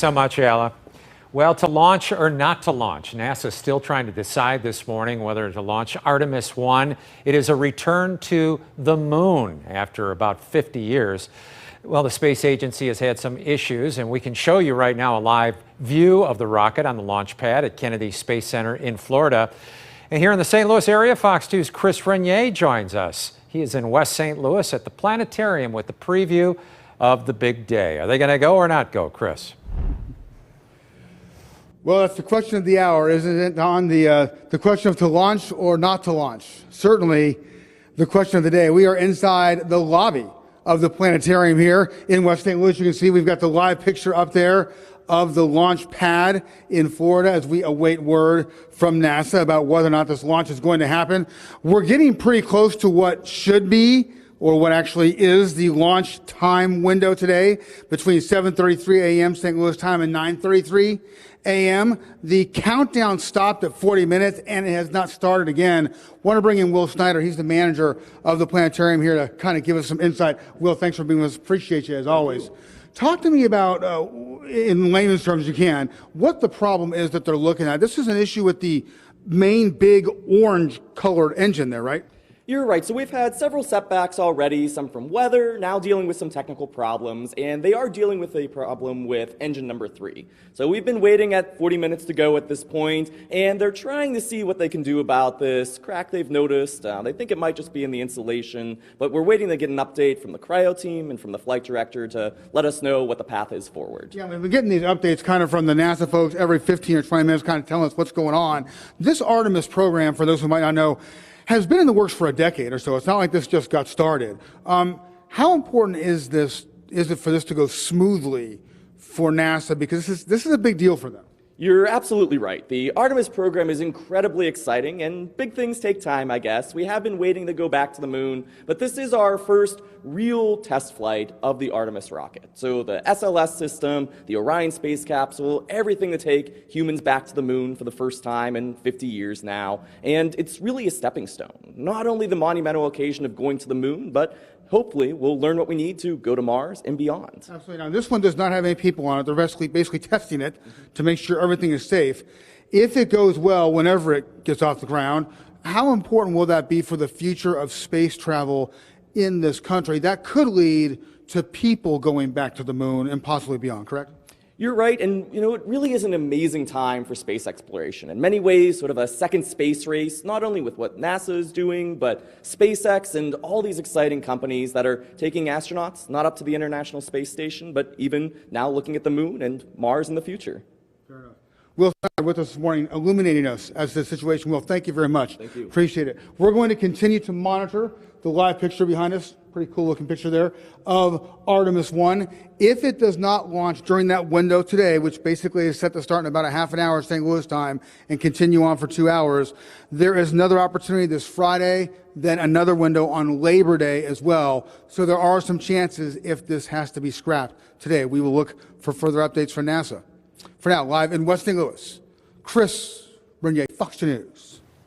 so much, Ella. Well, to launch or not to launch, NASA is still trying to decide this morning whether to launch Artemis 1. It is a return to the moon after about 50 years. Well, the space agency has had some issues, and we can show you right now a live view of the rocket on the launch pad at Kennedy Space Center in Florida. And here in the St. Louis area, Fox 2's Chris Renier joins us. He is in West St. Louis at the planetarium with the preview of the big day. Are they going to go or not go, Chris? Well, that's the question of the hour, isn't it, on the question of to launch or not to launch? Certainly the question of the day. We are inside the lobby of the planetarium here in West St. Louis. You can see we've got the live picture up there of the launch pad in Florida as we await word from NASA about whether or not this launch is going to happen. We're getting pretty close to what should be, or what actually is, the launch time window today between 7:33 a.m. St. Louis time and 9:33 a.m. The countdown stopped at 40 minutes and it has not started again. Want to bring in Will Snyder. He's the manager of the planetarium here to kind of give us some insight. Will, thanks for being with us. Appreciate you as always. Talk to me about, in layman's terms you can, what the problem is that they're looking at. This is an issue with the main big orange colored engine there, right? You're right. So we've had several setbacks already, some from weather, now dealing with some technical problems, and they are dealing with a problem with engine number 3. So we've been waiting at 40 minutes to go at this point, and they're trying to see what they can do about this crack they've noticed. They think it might just be in the insulation, but we're waiting to get an update from the cryo team and from the flight director to let us know what the path is forward. Yeah, we've been getting these updates kind of from the NASA folks every 15 or 20 minutes, kind of telling us what's going on. This Artemis program, for those who might not know, has been in the works for a decade or so. It's not like this just got started. How important is it for this to go smoothly for NASA? Because this is a big deal for them. You're absolutely right. The Artemis program is incredibly exciting, and big things take time, I guess. We have been waiting to go back to the moon, but this is our first real test flight of the Artemis rocket. So the SLS system, the Orion space capsule, everything to take humans back to the moon for the first time in 50 years now. And it's really a stepping stone. Not only the monumental occasion of going to the moon, but hopefully we'll learn what we need to go to Mars and beyond. Absolutely. Now, this one does not have any people on it. They're basically testing it to make sure everything is safe. If it goes well, whenever it gets off the ground, how important will that be for the future of space travel in this country? That could lead to people going back to the moon and possibly beyond, correct? You're right, and it really is an amazing time for space exploration. In many ways, sort of a second space race, not only with what NASA is doing, but SpaceX and all these exciting companies that are taking astronauts, not up to the International Space Station, but even now looking at the moon and Mars in the future. Fair enough. Will Snyder with us this morning, illuminating us as to the situation. Will, thank you very much. Thank you. Appreciate it. We're going to continue to monitor the live picture behind us, pretty cool looking picture there, of Artemis 1. If it does not launch during that window today, which basically is set to start in about a half an hour St. Louis time and continue on for 2 hours, there is another opportunity this Friday, then another window on Labor Day as well. So there are some chances if this has to be scrapped today. We will look for further updates from NASA. For now, live in West St. Louis, Chris Renier, Fox 2 News.